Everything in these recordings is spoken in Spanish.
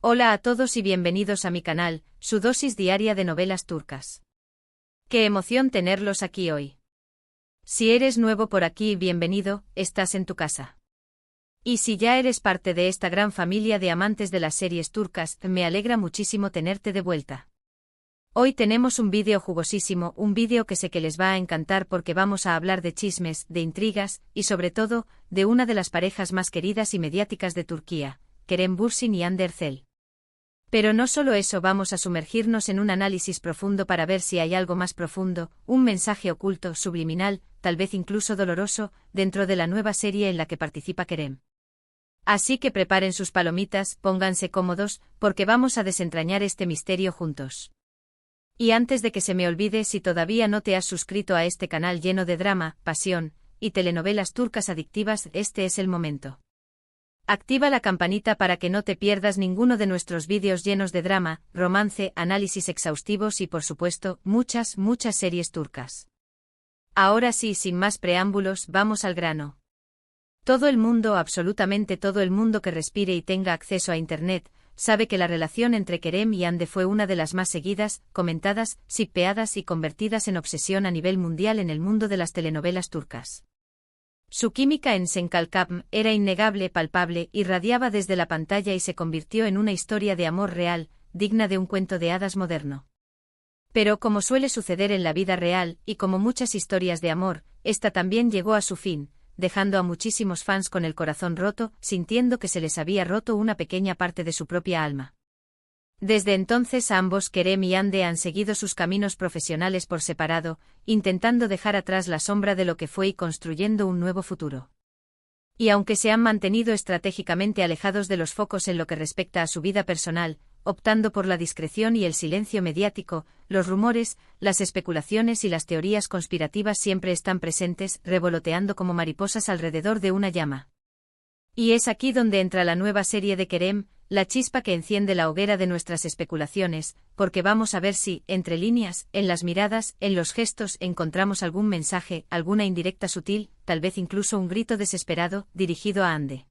Hola a todos y bienvenidos a mi canal, su dosis diaria de novelas turcas. Qué emoción tenerlos aquí hoy. Si eres nuevo por aquí, bienvenido, estás en tu casa. Y si ya eres parte de esta gran familia de amantes de las series turcas, me alegra muchísimo tenerte de vuelta. Hoy tenemos un vídeo jugosísimo, un vídeo que sé que les va a encantar porque vamos a hablar de chismes, de intrigas, y sobre todo, de una de las parejas más queridas y mediáticas de Turquía, Kerem Bürsin y Hande Erçel. Pero no solo eso, vamos a sumergirnos en un análisis profundo para ver si hay algo más profundo, un mensaje oculto, subliminal, tal vez incluso doloroso, dentro de la nueva serie en la que participa Kerem. Así que preparen sus palomitas, pónganse cómodos, porque vamos a desentrañar este misterio juntos. Y antes de que se me olvide, si todavía no te has suscrito a este canal lleno de drama, pasión y telenovelas turcas adictivas, este es el momento. Activa la campanita para que no te pierdas ninguno de nuestros vídeos llenos de drama, romance, análisis exhaustivos y por supuesto, muchas series turcas. Ahora sí, sin más preámbulos, vamos al grano. Todo el mundo, absolutamente todo el mundo que respire y tenga acceso a Internet, sabe que la relación entre Kerem y Hande fue una de las más seguidas, comentadas, shippeadas y convertidas en obsesión a nivel mundial en el mundo de las telenovelas turcas. Su química en Senkalkam era innegable, palpable, irradiaba desde la pantalla y se convirtió en una historia de amor real, digna de un cuento de hadas moderno. Pero como suele suceder en la vida real, y como muchas historias de amor, esta también llegó a su fin, dejando a muchísimos fans con el corazón roto, sintiendo que se les había roto una pequeña parte de su propia alma. Desde entonces ambos, Kerem y Hande, han seguido sus caminos profesionales por separado, intentando dejar atrás la sombra de lo que fue y construyendo un nuevo futuro. Y aunque se han mantenido estratégicamente alejados de los focos en lo que respecta a su vida personal, optando por la discreción y el silencio mediático, los rumores, las especulaciones y las teorías conspirativas siempre están presentes, revoloteando como mariposas alrededor de una llama. Y es aquí donde entra la nueva serie de Kerem, la chispa que enciende la hoguera de nuestras especulaciones, porque vamos a ver si, entre líneas, en las miradas, en los gestos, encontramos algún mensaje, alguna indirecta sutil, tal vez incluso un grito desesperado, dirigido a Hande.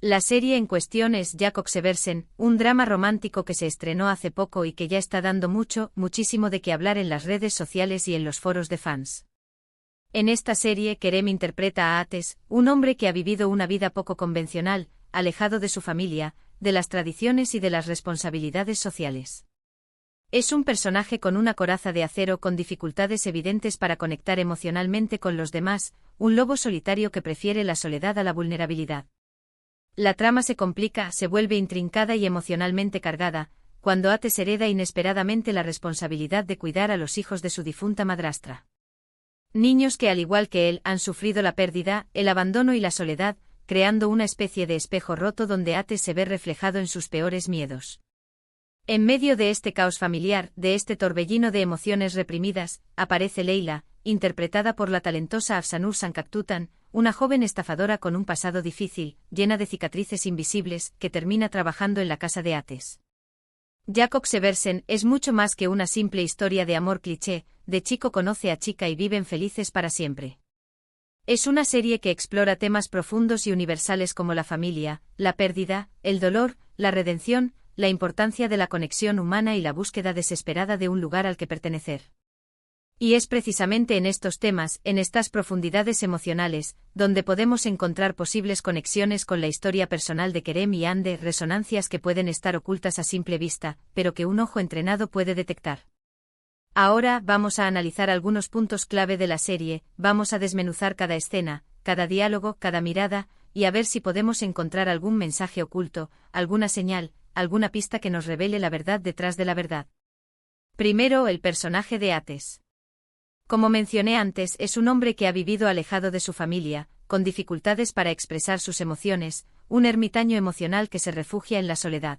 La serie en cuestión es Jakobsevers, un drama romántico que se estrenó hace poco y que ya está dando muchísimo de qué hablar en las redes sociales y en los foros de fans. En esta serie, Kerem interpreta a Ateş, un hombre que ha vivido una vida poco convencional, alejado de su familia, de las tradiciones y de las responsabilidades sociales. Es un personaje con una coraza de acero, con dificultades evidentes para conectar emocionalmente con los demás, un lobo solitario que prefiere la soledad a la vulnerabilidad. La trama se complica, se vuelve intrincada y emocionalmente cargada, cuando Ateş hereda inesperadamente la responsabilidad de cuidar a los hijos de su difunta madrastra. Niños que, al igual que él, han sufrido la pérdida, el abandono y la soledad, creando una especie de espejo roto donde Ateş se ve reflejado en sus peores miedos. En medio de este caos familiar, de este torbellino de emociones reprimidas, aparece Leyla, interpretada por la talentosa Afsanur Sancaktutan, una joven estafadora con un pasado difícil, llena de cicatrices invisibles, que termina trabajando en la casa de Ateş. Jakobsevers es mucho más que una simple historia de amor cliché, de chico conoce a chica y viven felices para siempre. Es una serie que explora temas profundos y universales como la familia, la pérdida, el dolor, la redención, la importancia de la conexión humana y la búsqueda desesperada de un lugar al que pertenecer. Y es precisamente en estos temas, en estas profundidades emocionales, donde podemos encontrar posibles conexiones con la historia personal de Kerem y Hande, resonancias que pueden estar ocultas a simple vista, pero que un ojo entrenado puede detectar. Ahora vamos a analizar algunos puntos clave de la serie, vamos a desmenuzar cada escena, cada diálogo, cada mirada, y a ver si podemos encontrar algún mensaje oculto, alguna señal, alguna pista que nos revele la verdad detrás de la verdad. Primero, el personaje de Ateş. Como mencioné antes, es un hombre que ha vivido alejado de su familia, con dificultades para expresar sus emociones, un ermitaño emocional que se refugia en la soledad.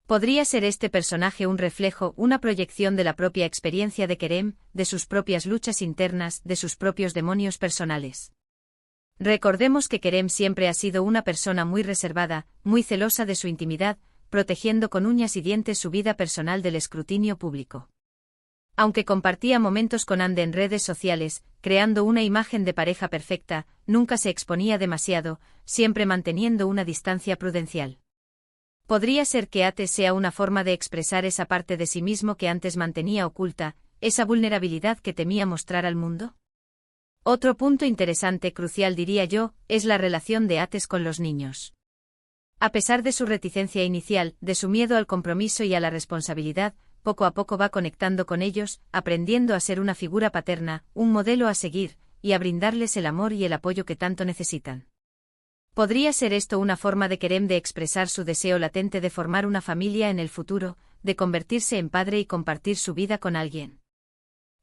¿Podría ser este personaje un reflejo, una proyección de la propia experiencia de Kerem, de sus propias luchas internas, de sus propios demonios personales? Recordemos que Kerem siempre ha sido una persona muy reservada, muy celosa de su intimidad, protegiendo con uñas y dientes su vida personal del escrutinio público. Aunque compartía momentos con Hande en redes sociales, creando una imagen de pareja perfecta, nunca se exponía demasiado, siempre manteniendo una distancia prudencial. Podría ser que Ates sea una forma de expresar esa parte de sí mismo que antes mantenía oculta, esa vulnerabilidad que temía mostrar al mundo. Otro punto interesante, crucial diría yo, es la relación de Ates con los niños. A pesar de su reticencia inicial, de su miedo al compromiso y a la responsabilidad, poco a poco va conectando con ellos, aprendiendo a ser una figura paterna, un modelo a seguir, y a brindarles el amor y el apoyo que tanto necesitan. ¿Podría ser esto una forma de Kerem de expresar su deseo latente de formar una familia en el futuro, de convertirse en padre y compartir su vida con alguien?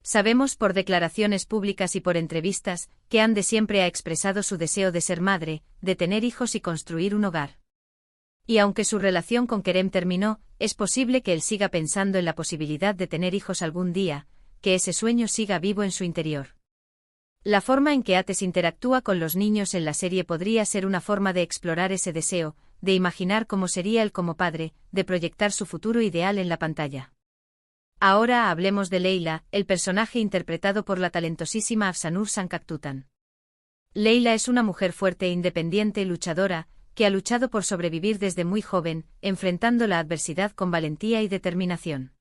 Sabemos por declaraciones públicas y por entrevistas, que Ande siempre ha expresado su deseo de ser madre, de tener hijos y construir un hogar. Y aunque su relación con Kerem terminó, es posible que él siga pensando en la posibilidad de tener hijos algún día, que ese sueño siga vivo en su interior. La forma en que Ates interactúa con los niños en la serie podría ser una forma de explorar ese deseo, de imaginar cómo sería él como padre, de proyectar su futuro ideal en la pantalla. Ahora hablemos de Leila, el personaje interpretado por la talentosísima Afsanur Sankaktutan. Leila es una mujer fuerte e independiente, luchadora, que ha luchado por sobrevivir desde muy joven, enfrentando la adversidad con valentía y determinación.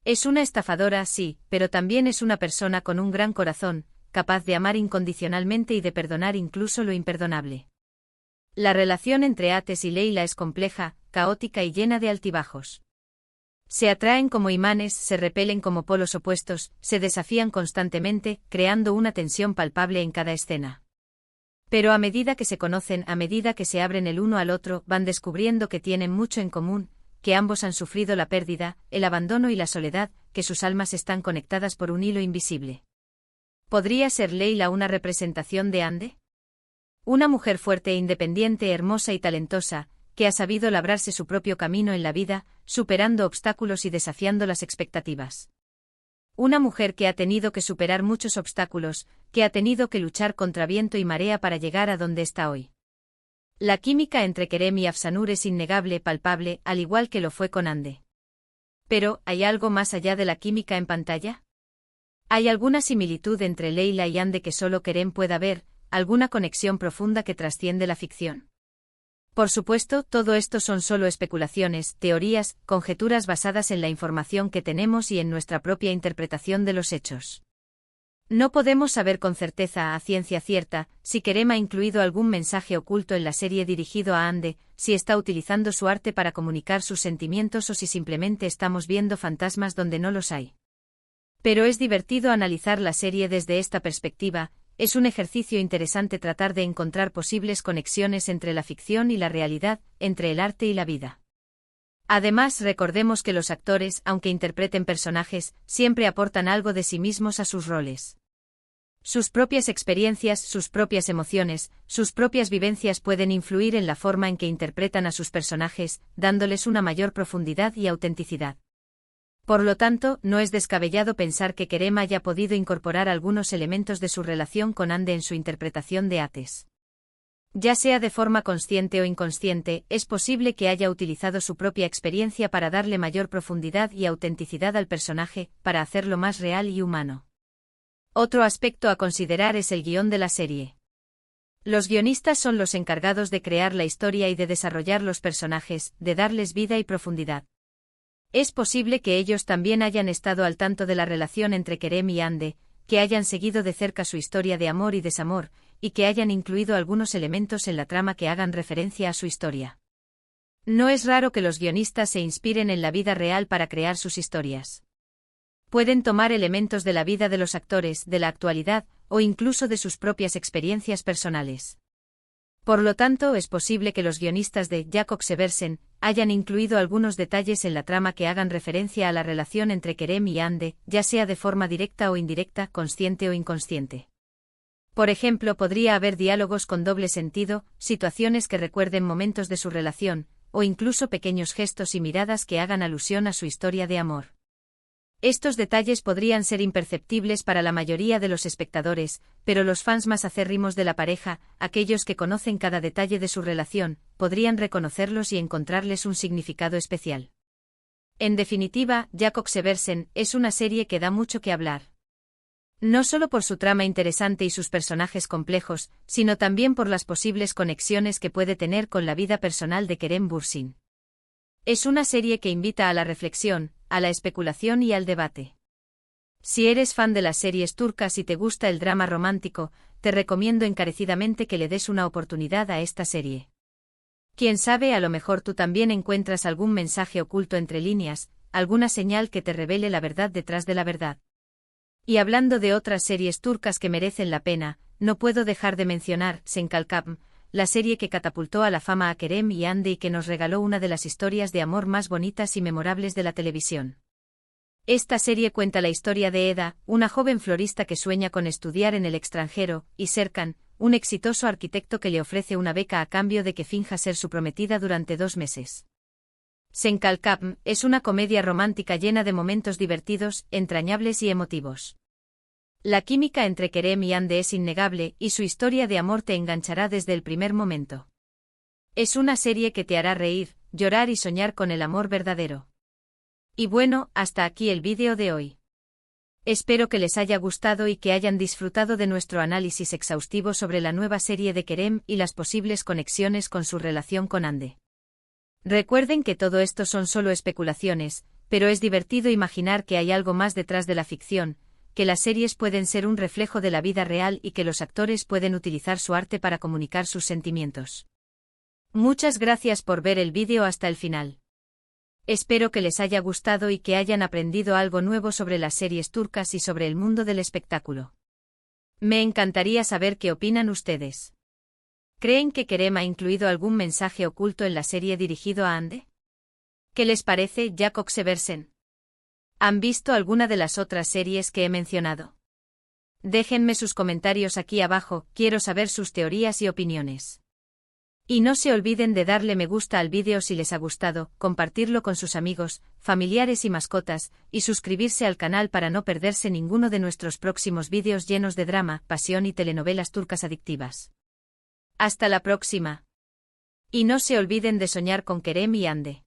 Es una estafadora, sí, pero también es una persona con un gran corazón, capaz de amar incondicionalmente y de perdonar incluso lo imperdonable. La relación entre Ates y Leila es compleja, caótica y llena de altibajos. Se atraen como imanes, se repelen como polos opuestos, se desafían constantemente, creando una tensión palpable en cada escena. Pero a medida que se conocen, a medida que se abren el uno al otro, van descubriendo que tienen mucho en común, que ambos han sufrido la pérdida, el abandono y la soledad, que sus almas están conectadas por un hilo invisible. ¿Podría ser Leila una representación de Ande? Una mujer fuerte e independiente, hermosa y talentosa, que ha sabido labrarse su propio camino en la vida, superando obstáculos y desafiando las expectativas. Una mujer que ha tenido que superar muchos obstáculos, que ha tenido que luchar contra viento y marea para llegar a donde está hoy. La química entre Kerem y Afsanur es innegable, palpable, al igual que lo fue con Ande. Pero, ¿hay algo más allá de la química en pantalla? ¿Hay alguna similitud entre Leila y Ande que solo Kerem pueda ver, alguna conexión profunda que trasciende la ficción? Por supuesto, todo esto son solo especulaciones, teorías, conjeturas basadas en la información que tenemos y en nuestra propia interpretación de los hechos. No podemos saber con certeza, a ciencia cierta, si Kerem ha incluido algún mensaje oculto en la serie dirigido a Ande, si está utilizando su arte para comunicar sus sentimientos o si simplemente estamos viendo fantasmas donde no los hay. Pero es divertido analizar la serie desde esta perspectiva. Es un ejercicio interesante tratar de encontrar posibles conexiones entre la ficción y la realidad, entre el arte y la vida. Además, recordemos que los actores, aunque interpreten personajes, siempre aportan algo de sí mismos a sus roles. Sus propias experiencias, sus propias emociones, sus propias vivencias pueden influir en la forma en que interpretan a sus personajes, dándoles una mayor profundidad y autenticidad. Por lo tanto, no es descabellado pensar que Kerem haya podido incorporar algunos elementos de su relación con Ande en su interpretación de Ates. Ya sea de forma consciente o inconsciente, es posible que haya utilizado su propia experiencia para darle mayor profundidad y autenticidad al personaje, para hacerlo más real y humano. Otro aspecto a considerar es el guión de la serie. Los guionistas son los encargados de crear la historia y de desarrollar los personajes, de darles vida y profundidad. Es posible que ellos también hayan estado al tanto de la relación entre Kerem y Ande, que hayan seguido de cerca su historia de amor y desamor, y que hayan incluido algunos elementos en la trama que hagan referencia a su historia. No es raro que los guionistas se inspiren en la vida real para crear sus historias. Pueden tomar elementos de la vida de los actores, de la actualidad, o incluso de sus propias experiencias personales. Por lo tanto, es posible que los guionistas de Jacob Seversen hayan incluido algunos detalles en la trama que hagan referencia a la relación entre Kerem y Ande, ya sea de forma directa o indirecta, consciente o inconsciente. Por ejemplo, podría haber diálogos con doble sentido, situaciones que recuerden momentos de su relación, o incluso pequeños gestos y miradas que hagan alusión a su historia de amor. Estos detalles podrían ser imperceptibles para la mayoría de los espectadores, pero los fans más acérrimos de la pareja, aquellos que conocen cada detalle de su relación, podrían reconocerlos y encontrarles un significado especial. En definitiva, Jacob Seversen es una serie que da mucho que hablar. No solo por su trama interesante y sus personajes complejos, sino también por las posibles conexiones que puede tener con la vida personal de Kerem Bürsin. Es una serie que invita a la reflexión, a la especulación y al debate. Si eres fan de las series turcas y te gusta el drama romántico, te recomiendo encarecidamente que le des una oportunidad a esta serie. Quién sabe, a lo mejor tú también encuentras algún mensaje oculto entre líneas, alguna señal que te revele la verdad detrás de la verdad. Y hablando de otras series turcas que merecen la pena, no puedo dejar de mencionar Senkalkam, la serie que catapultó a la fama a Kerem y Hande y que nos regaló una de las historias de amor más bonitas y memorables de la televisión. Esta serie cuenta la historia de Eda, una joven florista que sueña con estudiar en el extranjero, y Serkan, un exitoso arquitecto que le ofrece una beca a cambio de que finja ser su prometida durante 2 meses. Senkalkam es una comedia romántica llena de momentos divertidos, entrañables y emotivos. La química entre Kerem y Hande es innegable y su historia de amor te enganchará desde el primer momento. Es una serie que te hará reír, llorar y soñar con el amor verdadero. Y bueno, hasta aquí el vídeo de hoy. Espero que les haya gustado y que hayan disfrutado de nuestro análisis exhaustivo sobre la nueva serie de Kerem y las posibles conexiones con su relación con Hande. Recuerden que todo esto son solo especulaciones, pero es divertido imaginar que hay algo más detrás de la ficción, que las series pueden ser un reflejo de la vida real y que los actores pueden utilizar su arte para comunicar sus sentimientos. Muchas gracias por ver el vídeo hasta el final. Espero que les haya gustado y que hayan aprendido algo nuevo sobre las series turcas y sobre el mundo del espectáculo. Me encantaría saber qué opinan ustedes. ¿Creen que Kerem ha incluido algún mensaje oculto en la serie dirigido a Hande? ¿Qué les parece Jakob Seversen? ¿Han visto alguna de las otras series que he mencionado? Déjenme sus comentarios aquí abajo, quiero saber sus teorías y opiniones. Y no se olviden de darle me gusta al vídeo si les ha gustado, compartirlo con sus amigos, familiares y mascotas, y suscribirse al canal para no perderse ninguno de nuestros próximos vídeos llenos de drama, pasión y telenovelas turcas adictivas. Hasta la próxima. Y no se olviden de soñar con Kerem y Hande.